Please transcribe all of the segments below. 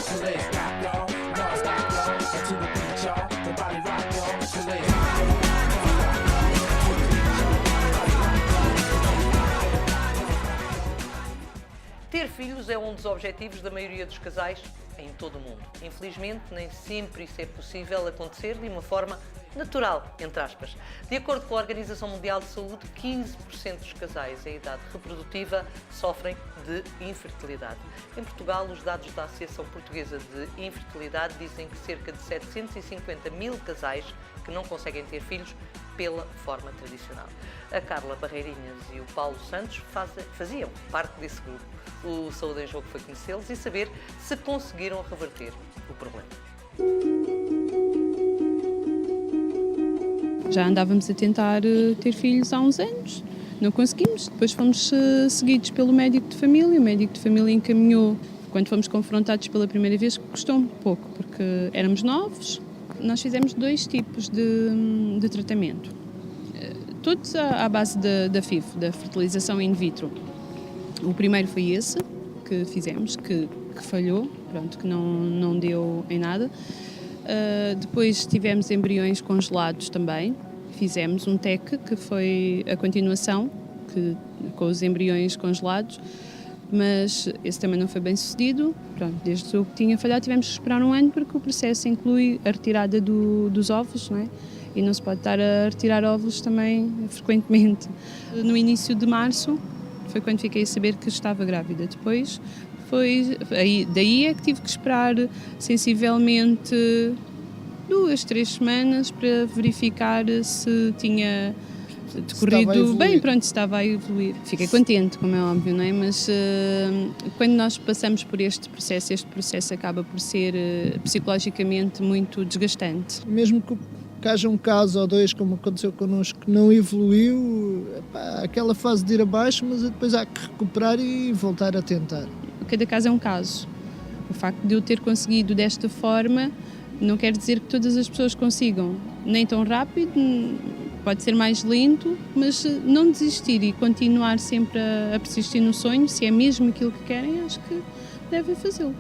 So lay it back, yo. Non-stop, yo. Into the beat, yo. The body rock, yo. So lay it Ter filhos é um dos objetivos da maioria dos casais em todo o mundo. Infelizmente, nem sempre isso é possível acontecer de uma forma natural, entre aspas. De acordo com a Organização Mundial de Saúde, 15% dos casais em idade reprodutiva sofrem de infertilidade. Em Portugal, os dados da Associação Portuguesa de Infertilidade dizem que cerca de 750 mil casais que não conseguem ter filhos pela forma tradicional. A Carla Barreirinhas e o Paulo Santos faziam parte desse grupo. O Saúde em Jogo foi conhecê-los e saber se conseguiram reverter o problema. Já andávamos a tentar ter filhos há uns anos, não conseguimos. Depois fomos seguidos pelo médico de família, o médico de família encaminhou. Quando fomos confrontados pela primeira vez, custou um pouco, porque éramos novos. Nós fizemos 2 tipos de tratamento, todos à base da FIV, da fertilização in vitro. O primeiro foi esse que fizemos, que falhou, pronto, que não deu em nada. Depois tivemos embriões congelados também, fizemos um TEC, que foi a continuação, com os embriões congelados, mas esse também não foi bem sucedido. Pronto, desde o que tinha falhado tivemos que esperar um ano, porque o processo inclui a retirada dos óvulos, não é? E não se pode estar a retirar óvulos também frequentemente. No início de março foi quando fiquei a saber que estava grávida. Depois daí é que tive que esperar sensivelmente 2, 3 semanas para verificar se tinha decorrido bem, pronto, estava a evoluir. Fiquei contente, como é óbvio, não é? Mas quando nós passamos por este processo acaba por ser psicologicamente muito desgastante. Mesmo que haja um caso ou 2, como aconteceu connosco, que não evoluiu, aquela fase de ir abaixo, mas depois há que recuperar e voltar a tentar. Cada caso é um caso. O facto de eu ter conseguido desta forma não quer dizer que todas as pessoas consigam, nem tão rápido, pode ser mais lento, mas não desistir e continuar sempre a persistir no sonho, se é mesmo aquilo que querem, acho que devem fazê-lo.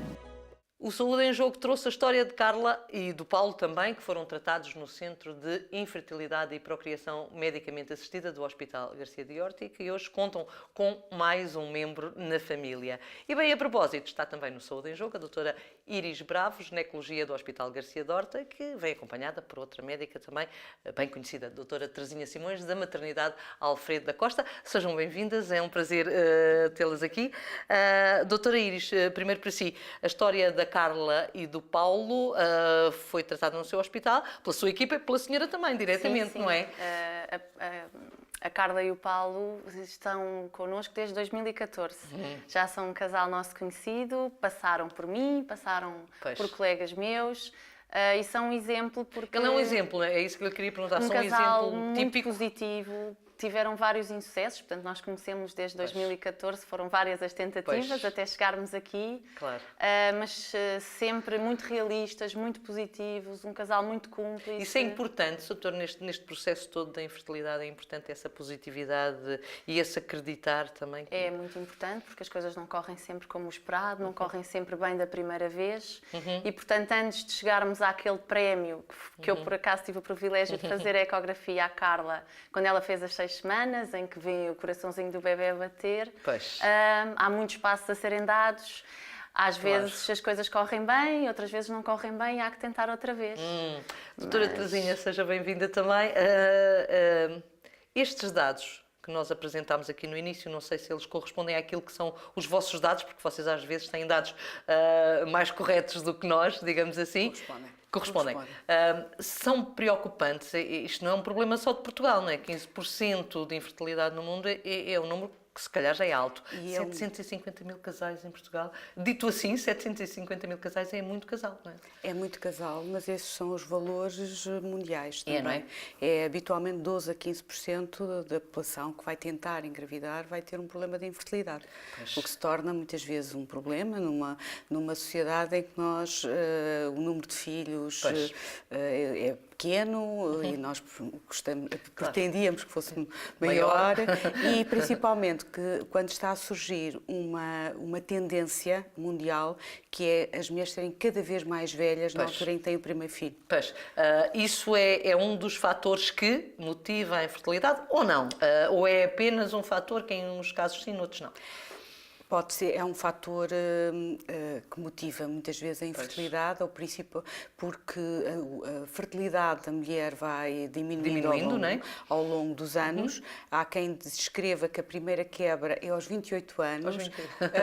O Saúde em Jogo trouxe a história de Carla e do Paulo também, que foram tratados no Centro de Infertilidade e Procriação Medicamente Assistida do Hospital Garcia de Horta e que hoje contam com mais um membro na família. E bem, a propósito, está também no Saúde em Jogo a doutora Iris Bravo, ginecologia do Hospital Garcia de Horta, que vem acompanhada por outra médica também bem conhecida, a doutora Teresinha Simões, da maternidade Alfredo da Costa. Sejam bem-vindas, é um prazer tê-las aqui. Doutora Iris, primeiro para si, a história da Carla e do Paulo foi tratada no seu hospital, pela sua equipa e pela senhora também, diretamente, sim. não é? A Carla e o Paulo estão connosco desde 2014. Já são um casal nosso conhecido, passaram por mim, passaram por colegas meus e são um exemplo porque... Ele é um exemplo, é isso que eu queria perguntar. Um são casal um exemplo muito típico. Positivo. Tiveram vários insucessos, portanto nós conhecemos desde 2014, foram várias as tentativas até chegarmos aqui, claro. Mas sempre muito realistas, muito positivos, um casal muito cúmplice. Isso é importante, doutor, neste processo todo da infertilidade, é importante essa positividade e esse acreditar também? É muito importante, porque as coisas não correm sempre como o esperado, não correm sempre bem da primeira vez e, portanto, antes de chegarmos àquele prémio, que eu por acaso tive o privilégio de fazer a ecografia à Carla, quando ela fez as 6 semanas, em que vê o coraçãozinho do bebê a bater. Há muitos passos a serem dados. Às vezes as coisas correm bem, outras vezes não correm bem e há que tentar outra vez. Doutora Teresinha, seja bem-vinda também. Estes dados que nós apresentámos aqui no início, não sei se eles correspondem àquilo que são os vossos dados, porque vocês às vezes têm dados mais corretos do que nós, digamos assim. Correspondem. São preocupantes. Isto não é um problema só de Portugal, não é? 15% de infertilidade no mundo é um número que se calhar já é alto. 750 mil casais em Portugal. Dito assim, 750 mil casais é muito casal, não é? É muito casal, mas esses são os valores mundiais também. Não é? É habitualmente 12 a 15% da população que vai tentar engravidar vai ter um problema de infertilidade. O que se torna muitas vezes um problema numa sociedade em que nós, o número de filhos é pequeno e nós pretendíamos que fosse maior e principalmente que quando está a surgir uma tendência mundial que é as mulheres serem cada vez mais velhas na altura em que têm o primeiro filho. Pois, isso é um dos fatores que motiva a infertilidade ou não? Ou é apenas um fator que em uns casos sim, noutros não? Pode ser, é um fator que motiva muitas vezes a infertilidade, ao princípio, porque a fertilidade da mulher vai diminuindo ao longo dos anos. Há quem descreva que a primeira quebra é aos 28 anos,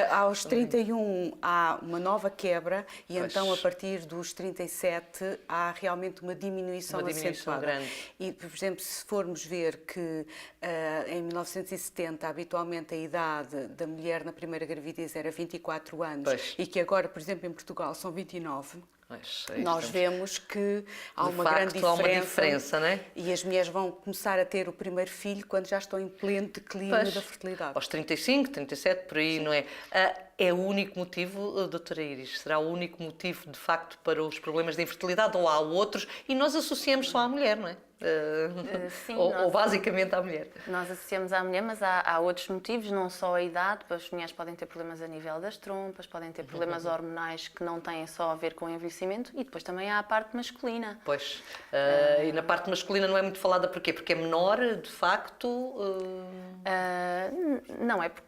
aos 31 há uma nova quebra e então a partir dos 37 há realmente uma diminuição acentuada. Grande. E, por exemplo, se formos ver que em 1970 habitualmente a idade da mulher na primeira gravidez era 24 anos e que agora, por exemplo, em Portugal são 29, nós vemos que há uma grande diferença, não é? E as mulheres vão começar a ter o primeiro filho quando já estão em pleno declínio da fertilidade. Aos 35, 37, por aí, não é? É o único motivo, doutora Iris? Será o único motivo, de facto, para os problemas de infertilidade ou há outros? E nós associamos só à mulher, não é? Sim, ou basicamente à mulher. Nós associamos à mulher, mas há outros motivos, não só a idade. As mulheres podem ter problemas a nível das trompas, podem ter problemas hormonais que não têm só a ver com o envelhecimento e depois também há a parte masculina. Pois, e na parte masculina não é muito falada porquê? Porque é menor, de facto?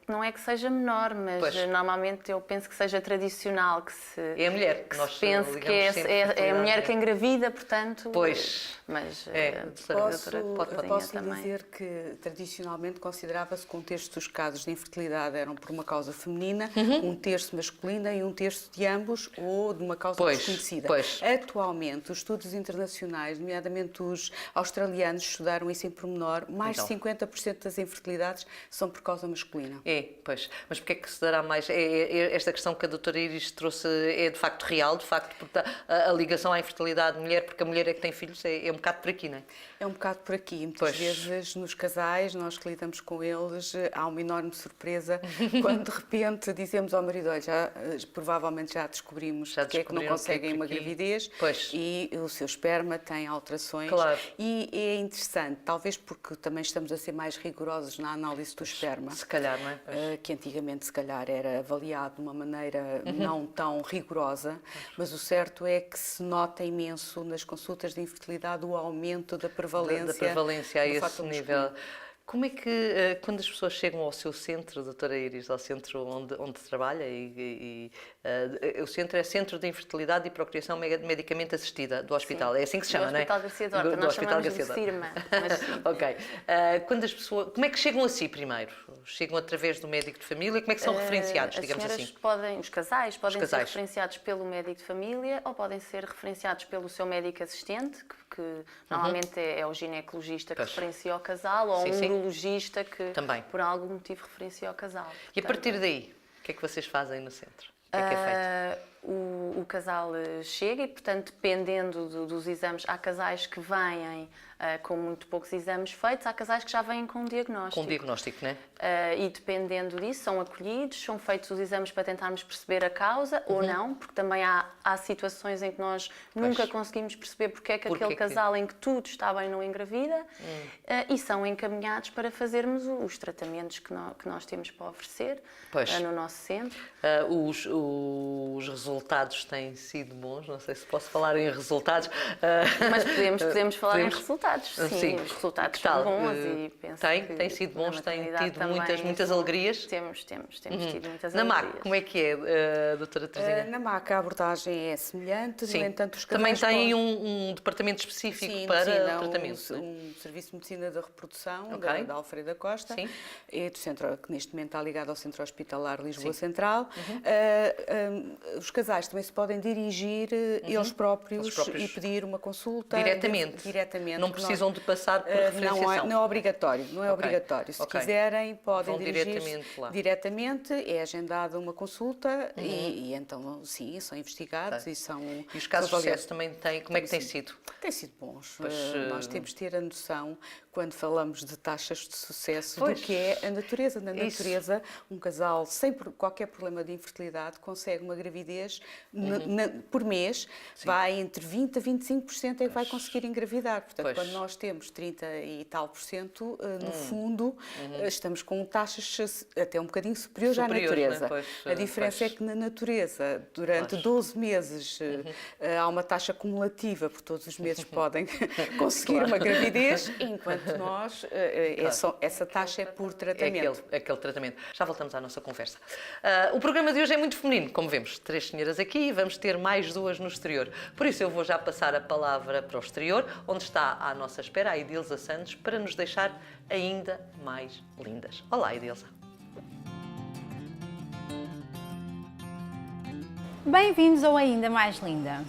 Não é que seja menor, mas normalmente eu penso que seja tradicional, que se... É a mulher. Que se pense que é a mulher que engravida, portanto... Pois. Mas posso dizer que tradicionalmente considerava-se que um terço dos casos de infertilidade eram por uma causa feminina, um terço masculina e um terço de ambos ou de uma causa desconhecida. Atualmente, os estudos internacionais, nomeadamente os australianos, estudaram isso em pormenor, mais de 50% das infertilidades são por causa masculina. Mas porquê é que se dará mais? Esta questão que a doutora Iris trouxe é de facto real, de facto, porque a ligação à infertilidade mulher, porque a mulher é que tem filhos, é um bocado por aqui, não é? É um bocado por aqui. Muitas vezes nos casais, nós que lidamos com eles, há uma enorme surpresa quando de repente dizemos ao marido, olha, provavelmente já descobrimos porque é que não conseguem uma gravidez e o seu esperma tem alterações. E é interessante, talvez porque também estamos a ser mais rigorosos na análise do esperma. Se calhar, não é? Que antigamente se calhar era avaliado de uma maneira não tão rigorosa, mas o certo é que se nota imenso nas consultas de infertilidade o aumento da prevalência a esse nível. Como é que, quando as pessoas chegam ao seu centro, doutora Iris, ao centro onde trabalha, o centro é Centro de Infertilidade e Procriação Medicamente Assistida do hospital, é assim que se chama, não é? Do Hospital Garcia de Horta, nós chamamos de CIRMA. Quando as pessoas, como é que chegam a si primeiro? Chegam através do médico de família? Como é que são referenciados, digamos assim? Os casais podem ser referenciados pelo médico de família ou podem ser referenciados pelo seu médico assistente, que normalmente é o ginecologista que referencia o casal, ou um urologista que, por algum motivo, referencia o casal. E a partir daí, o que é que vocês fazem no centro? O que é feito? O casal chega e, portanto, dependendo dos exames, há casais que vêm com muito poucos exames feitos, há casais que já vêm com um diagnóstico. Com um diagnóstico, não é? E dependendo disso, são acolhidos, são feitos os exames para tentarmos perceber a causa ou não, porque também há situações em que nós nunca conseguimos perceber porque é que aquele casal em que tudo está bem não engravida e são encaminhados para fazermos os tratamentos que nós temos para oferecer no nosso centro. Os resultados têm sido bons, não sei se posso falar em resultados. Mas podemos falar em resultados. Sim, os resultados são bons e penso tem sido bons, tem tido muitas alegrias. Temos tido muitas alegrias. Na MAC, como é que é, doutora Teresinha? Na MAC a abordagem é semelhante, no entanto os casais também tem um departamento específico para tratamento. Um serviço de medicina da reprodução da Alfredo da Costa e do centro, que neste momento está ligado ao Centro Hospitalar Lisboa Central. Os casais também se podem dirigir eles próprios e pedir uma consulta diretamente. Não precisam de passar por referenciação. Não é obrigatório. Se quiserem, podem dirigir diretamente. É agendada uma consulta e então, sim, são investigados e são... E os casos de sucesso também têm... Como é que têm sido? Têm sido bons. Nós temos de ter a noção, quando falamos de taxas de sucesso, do que é a natureza. Na natureza, um casal sem qualquer problema de infertilidade consegue uma gravidez por mês, vai entre 20% a 25% é que vai conseguir engravidar. Portanto, quando nós temos 30 e tal por cento, no fundo, estamos com taxas até um bocadinho superiores à natureza. Né? A diferença é que na natureza, durante 12 meses, há uma taxa cumulativa, por todos os meses podem conseguir uma gravidez, enquanto nós, essa taxa é por tratamento. É aquele tratamento. Já voltamos à nossa conversa. O programa de hoje é muito feminino, como vemos. 3 senhoras aqui e vamos ter mais 2 no exterior. Por isso eu vou já passar a palavra para o exterior, onde está à nossa espera a Edilza Santos, para nos deixar ainda mais lindas. Olá, Edilza. Bem-vindos ao Ainda Mais Linda.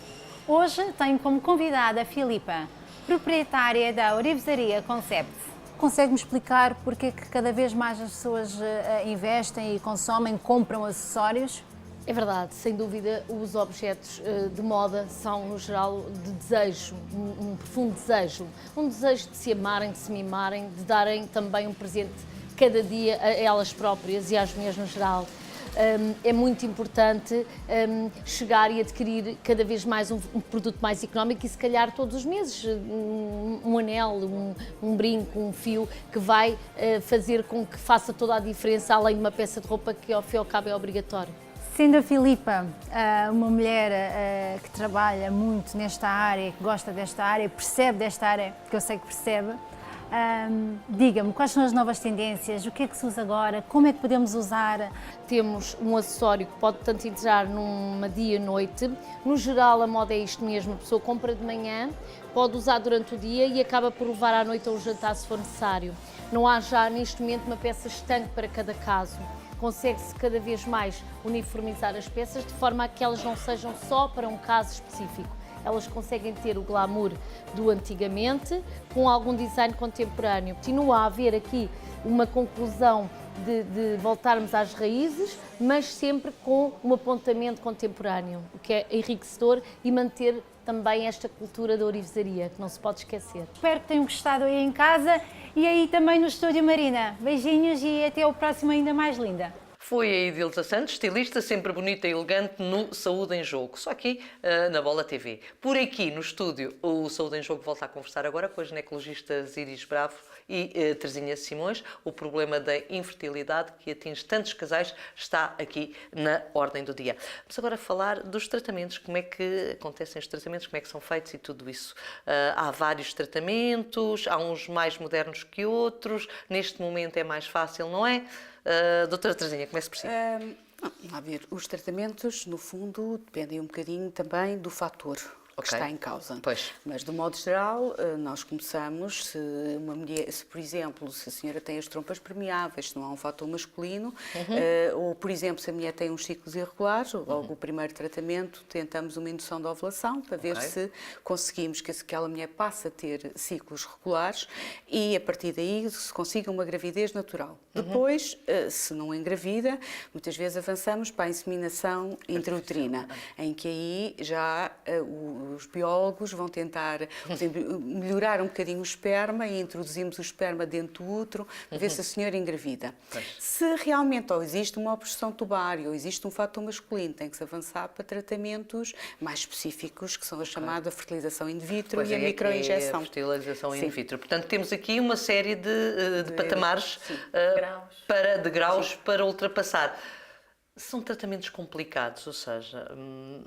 Hoje tenho como convidada a Filipa, proprietária da Orivesaria Concept. Consegue-me explicar porque é que cada vez mais as pessoas investem e consomem, compram acessórios? É verdade, sem dúvida, os objetos de moda são, no geral, de desejo, um profundo desejo. Um desejo de se amarem, de se mimarem, de darem também um presente cada dia a elas próprias e às mulheres no geral. É muito importante chegar e adquirir cada vez mais um produto mais económico e se calhar todos os meses um anel, um brinco, um fio que vai fazer com que faça toda a diferença, além de uma peça de roupa que ao fim e ao cabo é obrigatório. Sendo a Filipa uma mulher que trabalha muito nesta área, que gosta desta área, percebe desta área, que eu sei que percebe, diga-me, quais são as novas tendências, o que é que se usa agora, como é que podemos usar? Temos um acessório que pode tanto entrar numa dia e noite. No geral, a moda é isto mesmo, a pessoa compra de manhã, pode usar durante o dia e acaba por levar à noite ou ao jantar se for necessário. Não há já neste momento uma peça estanque para cada caso. Consegue-se cada vez mais uniformizar as peças de forma a que elas não sejam só para um caso específico. Elas conseguem ter o glamour do antigamente com algum design contemporâneo. Continua a haver aqui uma conclusão de voltarmos às raízes, mas sempre com um apontamento contemporâneo, o que é enriquecedor e manter também esta cultura da orivesaria, que não se pode esquecer. Espero que tenham gostado aí em casa e aí também no Estúdio Marina. Beijinhos e até ao próximo Ainda Mais Linda. Foi a Edilza Santos, estilista, sempre bonita e elegante no Saúde em Jogo, só aqui na Bola TV. Por aqui no estúdio, o Saúde em Jogo volta a conversar agora com as ginecologistas Iris Bravo e Terezinha Simões. O problema da infertilidade que atinge tantos casais está aqui na ordem do dia. Vamos agora falar dos tratamentos, como é que acontecem os tratamentos, como é que são feitos e tudo isso. Há vários tratamentos, há uns mais modernos que outros, neste momento é mais fácil, não é? Doutora Terezinha, comece por si. A ver, os tratamentos, no fundo, dependem um bocadinho também do fator que está em causa. Pois. Mas, de modo geral, nós começamos, se uma mulher, se, por exemplo, se a senhora tem as trompas permeáveis, se não há um fator masculino, ou, por exemplo, se a mulher tem uns ciclos irregulares, logo o primeiro tratamento, tentamos uma indução da ovulação, para ver se conseguimos que aquela mulher passe a ter ciclos regulares e, a partir daí, se consiga uma gravidez natural. Depois, se não engravida, muitas vezes avançamos para a inseminação intrauterina, em que aí já os biólogos vão tentar melhorar um bocadinho o esperma e introduzimos o esperma dentro do útero para ver se a senhora engravida. Se realmente ou existe uma obstrução tubar ou existe um fator masculino, tem que se avançar para tratamentos mais específicos, que são a chamada fertilização in vitro e a microinjeção. A fertilização in vitro. Portanto, temos aqui uma série de patamares, de graus para ultrapassar. São tratamentos complicados, ou seja,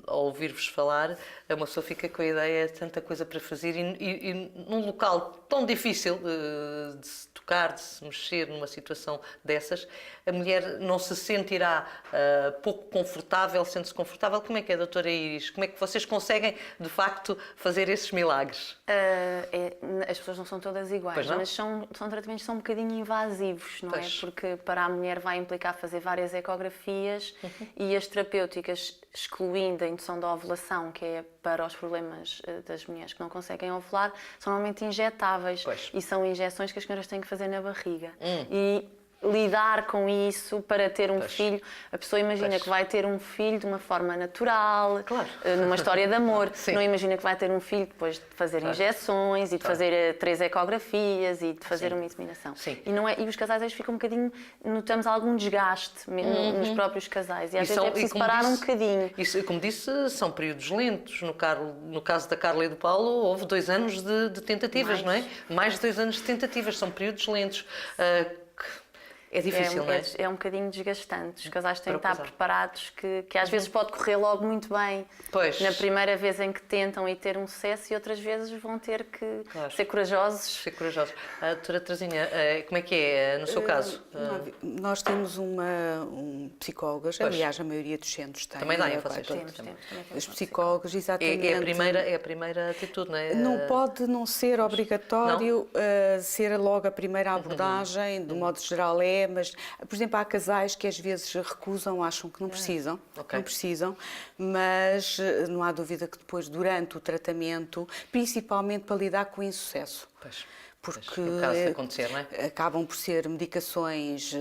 ao ouvir-vos falar, uma pessoa fica com a ideia de tanta coisa para fazer e num local tão difícil de se tocar, de se mexer numa situação dessas, a mulher não se sentirá pouco confortável, sente-se confortável. Como é que é, doutora Iris? Como é que vocês conseguem, de facto, fazer esses milagres? As pessoas não são todas iguais, Pois não? mas são tratamentos que são um bocadinho invasivos, não é? Porque para a mulher vai implicar fazer várias ecografias e as terapêuticas, excluindo a indução da ovulação, que é para os problemas das mulheres que não conseguem ovular, são normalmente injetáveis e são injeções que as senhoras têm que fazer na barriga. E lidar com isso para ter um filho. A pessoa imagina que vai ter um filho de uma forma natural, numa história de amor. Não imagina que vai ter um filho depois de fazer injeções e de fazer 3 ecografias e de fazer uma inseminação. E os casais às vezes ficam um bocadinho, notamos algum desgaste nos próprios casais e às vezes é preciso parar um bocadinho. Isso, como disse, são períodos lentos. No caso da Carla e do Paulo, houve 2 anos de tentativas, não é? Mais de 2 anos de tentativas, são períodos lentos. É difícil, não é? É um bocadinho desgastante. Os casais têm que estar preparados, que às vezes pode correr logo muito bem na primeira vez em que tentam e ter um sucesso, e outras vezes vão ter que ser corajosos. A doutora Teresinha, como é que é no seu caso? Nós temos psicólogas, aliás, a maioria dos centros tem. Também dá vocês? Os psicólogos, exatamente. É a primeira atitude, não é? Não pode não ser obrigatório ser logo a primeira abordagem, do modo geral mas, por exemplo, há casais que às vezes recusam, acham que não precisam, mas não há dúvida que depois, durante o tratamento, principalmente para lidar com o insucesso. Porque no caso de acontecer, não é? Acabam por ser medicações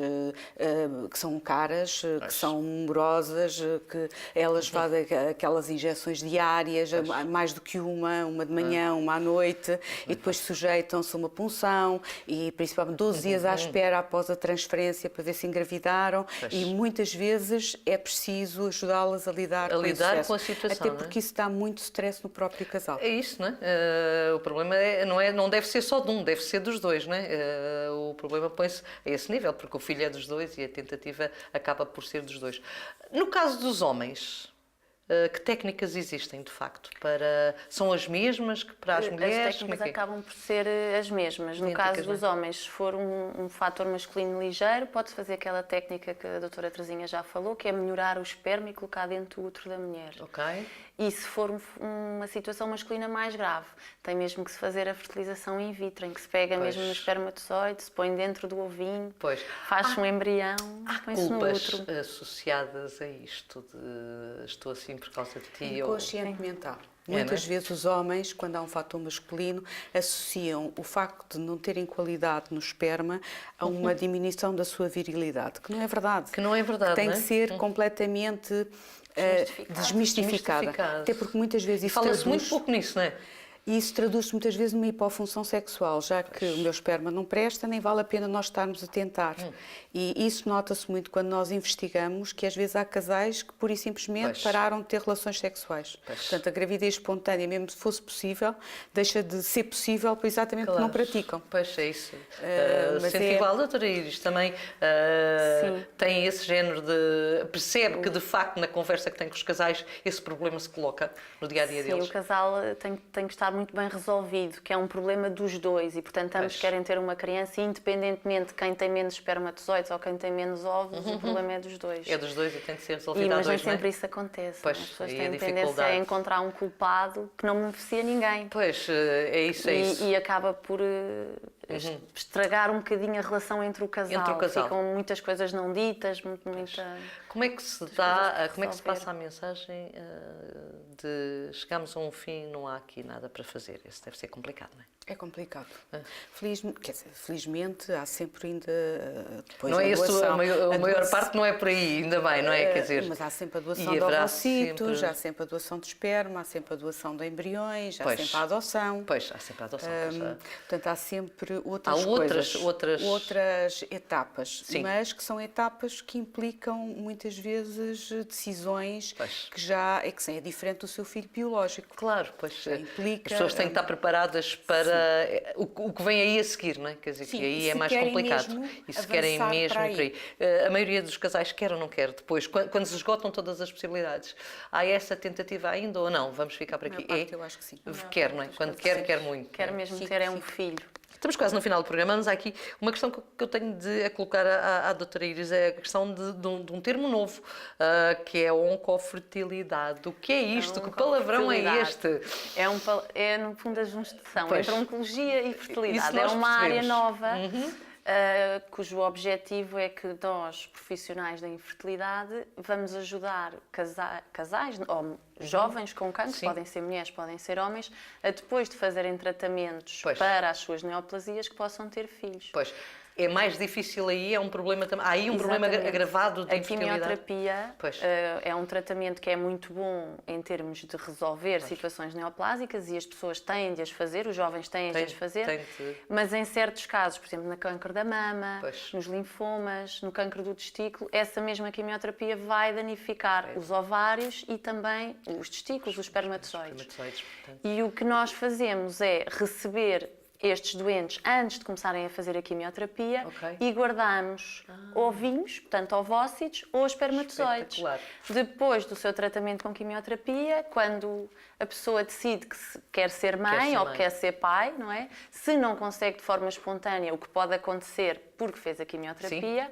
que são caras, que são morosas, que elas fazem aquelas injeções diárias, mais do que uma de manhã, uma à noite, e depois sujeitam-se a uma punção e principalmente 12 dias à espera após a transferência para ver se engravidaram, e muitas vezes é preciso ajudá-las a lidar com a situação. Até porque isso dá muito stress no próprio casal. É isso, não é? O problema não deve ser só de um, deve ser dos dois, não é? O problema põe-se a esse nível, porque o filho é dos dois e a tentativa acaba por ser dos dois. No caso dos homens, que técnicas existem, de facto? São as mesmas que para as mulheres? As técnicas acabam por ser as mesmas. No caso dos homens, se for um fator masculino ligeiro, pode-se fazer aquela técnica que a doutora Teresinha já falou, que é melhorar o esperma e colocar dentro do útero da mulher. E se for uma situação masculina mais grave, tem mesmo que se fazer a fertilização in vitro, em que se pega mesmo no espermatozoide, se põe dentro do ovinho, faz-se um embrião, põe-se no útero. Há culpas associadas a isto de estou assim por causa de ti? Inconsciente mental. Muitas vezes os homens, quando há um fator masculino, associam o facto de não terem qualidade no esperma a uma diminuição da sua virilidade, que não é verdade. Que tem que ser completamente desmistificada. Até porque muitas vezes isso fala-se muito pouco nisso, não é? E isso traduz-se muitas vezes numa hipofunção sexual, já que o meu esperma não presta, nem vale a pena nós estarmos a tentar. E isso nota-se muito quando nós investigamos, que às vezes há casais que pura e simplesmente pararam de ter relações sexuais. Portanto, a gravidez espontânea, mesmo se fosse possível, deixa de ser possível exatamente porque não praticam. Pois é isso. Sente igual, doutora Iris, também tem esse género de... Percebe que, de facto, na conversa que tem com os casais, esse problema se coloca no dia-a-dia deles? Sim, o casal tem que estar muito bem resolvido, que é um problema dos dois, e portanto ambos querem ter uma criança, independentemente de quem tem menos espermatozoides ou quem tem menos ovos, o problema é dos dois. É dos dois e tem de ser resolvido mas nem sempre isso acontece. As pessoas têm tendência a encontrar um culpado que não beneficia ninguém. É isso. E acaba por estragar um bocadinho a relação entre o casal. Ficam muitas coisas não ditas, Como é que se dá, como é que se passa a mensagem de chegamos a um fim, não há aqui nada para fazer? Isso deve ser complicado, não é? É complicado. Felizmente há sempre ainda depois não é isso, doação. A maior parte não é por aí, ainda bem, não é? Quer dizer, mas há sempre a doação de ovocitos, há sempre a doação de esperma, há sempre a doação de embriões, há sempre a adoção. Há sempre a adoção. Portanto, há sempre outras etapas, mas que são etapas que implicam muitas vezes decisões que é diferente do seu filho biológico. Claro, as pessoas têm que estar preparadas para o que vem aí a seguir, não é? Quer dizer, que aí é mais complicado. E se querem mesmo por aí. A maioria dos casais quer ou não quer, depois, quando se esgotam todas as possibilidades, há essa tentativa ainda ou não? Vamos ficar por aqui? Eu acho que sim. Quer, não é? Quando quer muito. Quer mesmo ter um filho. Estamos quase no final do programa, mas há aqui uma questão que eu tenho de colocar à doutora Iris, é a questão de um termo novo, que é a oncofertilidade. O que é isto? Que palavrão é este? É no fundo a junção entre oncologia e fertilidade. É uma área nova, cujo objetivo é que nós, profissionais da infertilidade, vamos ajudar casais ou jovens com cancro, podem ser mulheres, podem ser homens, a depois de fazerem tratamentos para as suas neoplasias, que possam ter filhos. É mais difícil aí, é um problema também. Há aí um problema agravado de infertilidade. A quimioterapia é um tratamento que é muito bom em termos de resolver situações neoplásicas e as pessoas têm de as fazer, os jovens têm de as fazer, mas em certos casos, por exemplo, no câncer da mama, nos linfomas, no câncer do testículo, essa mesma quimioterapia vai danificar os ovários e também os testículos, os espermatozoides. E o que nós fazemos é receber estes doentes antes de começarem a fazer a quimioterapia e guardamos ovinhos, portanto ovócitos ou espermatozoides. Depois do seu tratamento com quimioterapia, quando a pessoa decide que quer ser mãe ou quer ser pai, não é? Se não consegue de forma espontânea, o que pode acontecer porque fez a quimioterapia,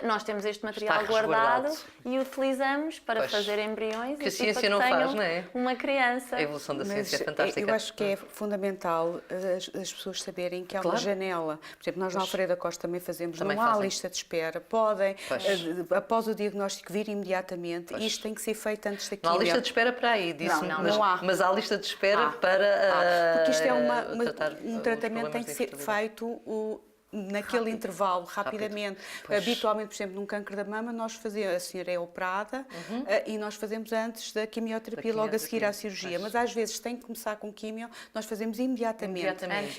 nós temos este material guardado e utilizamos para fazer embriões que a e ciência para não que tenham faz, não é? uma criança. A evolução da ciência é fantástica. Eu acho que é fundamental as pessoas saberem que há uma janela. Por exemplo, nós na Alfredo Costa também fazemos, não há lista de espera. Podem, após o diagnóstico, vir imediatamente. Isto tem que ser feito antes da quimio. Não há lista de espera para aí, disse-me. Não há. Mas há lista de espera para porque isto é tratar um tratamento que tem que ser feito naquele intervalo, rapidamente. Habitualmente, por exemplo, num câncer da mama, nós fazemos, a senhora é operada e nós fazemos antes da quimioterapia, logo a seguir à cirurgia. Mas às vezes tem que começar com quimio, nós fazemos imediatamente.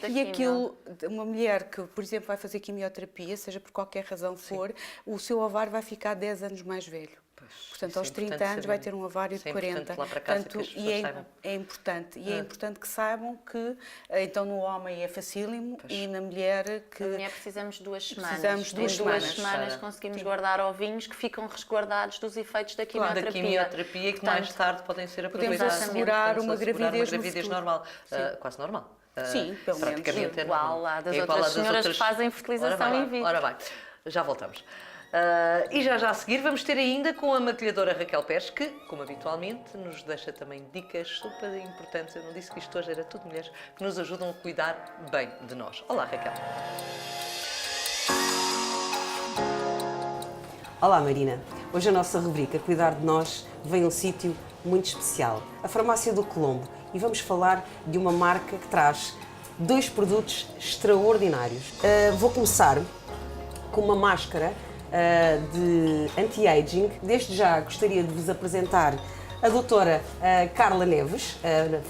E aquilo, uma mulher que, por exemplo, vai fazer quimioterapia, seja por qualquer razão for, o seu ovário vai ficar 10 anos mais velho. Portanto, aos 30 anos vai ter um ovário de 40. Portanto, é importante. E é importante que saibam que, então, no homem é facílimo e na mulher que... Na mulher precisamos de 2 semanas. Precisamos de 2 semanas. Em 2 semanas conseguimos guardar ovinhos que ficam resguardados dos efeitos da quimioterapia. Da quimioterapia que mais tarde podem ser aproveitados. Podemos assegurar uma gravidez normal. Quase normal. Sim, pelo menos. Praticamente igual à das outras senhoras que fazem fertilização in vitro. Ora bem, já voltamos. E já a seguir vamos ter ainda com a maquilhadora Raquel Pérez, que, como habitualmente, nos deixa também dicas super importantes. Eu não disse que isto hoje era tudo mulheres que nos ajudam a cuidar bem de nós. Olá, Raquel. Olá, Marina. Hoje a nossa rubrica Cuidar de Nós vem a um sítio muito especial, a Farmácia do Colombo, e vamos falar de uma marca que traz 2 produtos extraordinários. Vou começar com uma máscara de anti-aging. Desde já gostaria de vos apresentar a doutora Carla Neves,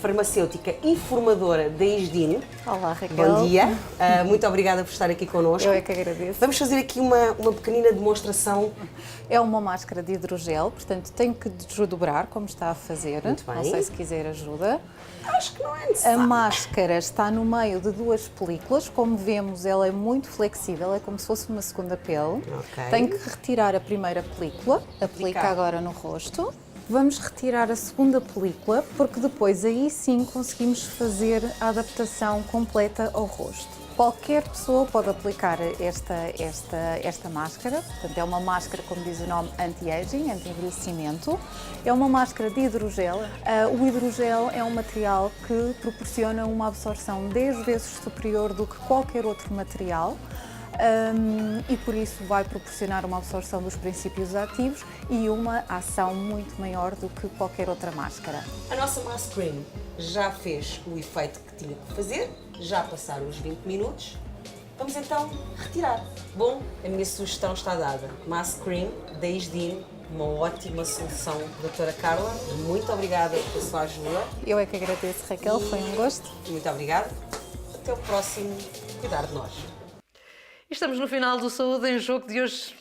farmacêutica e formadora da ISDIN. Olá, Raquel. Bom dia. Muito obrigada por estar aqui connosco. Eu é que agradeço. Vamos fazer aqui uma pequenina demonstração. É uma máscara de hidrogel, portanto tenho que desdobrar, como está a fazer. Muito bem. Não sei se quiser ajuda. Acho que não é necessário. A máscara está no meio de 2 películas. Como vemos, ela é muito flexível, é como se fosse uma segunda pele. Ok. Tenho que retirar a primeira película, aplica agora no rosto. Vamos retirar a segunda película, porque depois aí sim conseguimos fazer a adaptação completa ao rosto. Qualquer pessoa pode aplicar esta máscara, portanto é uma máscara, como diz o nome, anti-aging, anti-envelhecimento. É uma máscara de hidrogel. O hidrogel é um material que proporciona uma absorção 10 vezes superior do que qualquer outro material. E por isso vai proporcionar uma absorção dos princípios ativos e uma ação muito maior do que qualquer outra máscara. A nossa mask cream já fez o efeito que tinha que fazer, já passaram os 20 minutos. Vamos então retirar. Bom, a minha sugestão está dada. Mask cream da ISDIN, uma ótima solução. Doutora Carla, muito obrigada pela sua ajuda. Eu é que agradeço, Raquel, foi um gosto. Muito obrigada. Até o próximo Cuidar de Nós. Estamos no final do Saúde em Jogo de hoje.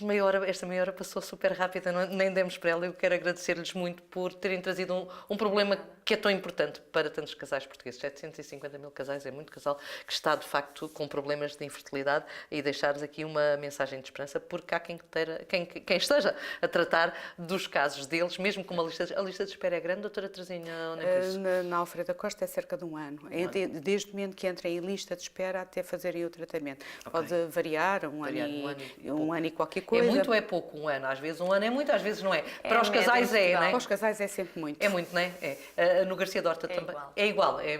Esta meia hora passou super rápida, nem demos para ela. Eu quero agradecer-lhes muito por terem trazido um problema que é tão importante para tantos casais portugueses. 750 mil casais, é muito casal que está, de facto, com problemas de infertilidade, e deixar-lhes aqui uma mensagem de esperança, porque há quem esteja a tratar dos casos deles, mesmo com a lista de espera é grande, doutora Teresinha? Na Alfredo Costa é cerca de um ano. Desde o momento que entrem em lista de espera até fazerem o tratamento. Pode variar, um ano e qualquer coisa. É muito ou é pouco um ano? Às vezes um ano é muito, às vezes não é. Para os casais é, não é? Para os casais é sempre muito. É muito, não é? É. No Garcia de Horta também. É igual, é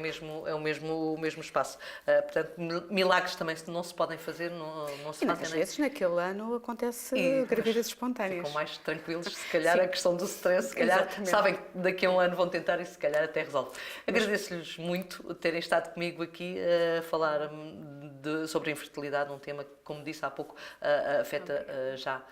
o mesmo espaço. Portanto, milagres também não se podem fazer, não se fazem. Às vezes naquele ano acontece gravidez espontâneas. Ficam mais tranquilos, se calhar a questão do stress, se calhar sabem que daqui a um ano vão tentar e se calhar até resolve. Agradeço-lhes muito terem estado comigo aqui a falar sobre a infertilidade, um tema que, como disse há pouco, afeta já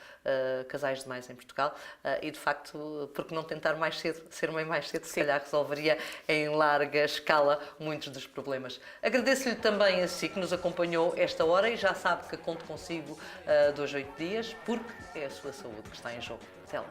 casais demais em Portugal e, de facto, porque não tentar mais cedo, ser mãe mais cedo, se calhar resolveria em larga escala muitos dos problemas. Agradeço-lhe também a si que nos acompanhou esta hora e já sabe que conto consigo 2 a 8 dias, porque é a sua saúde que está em jogo. Até lá.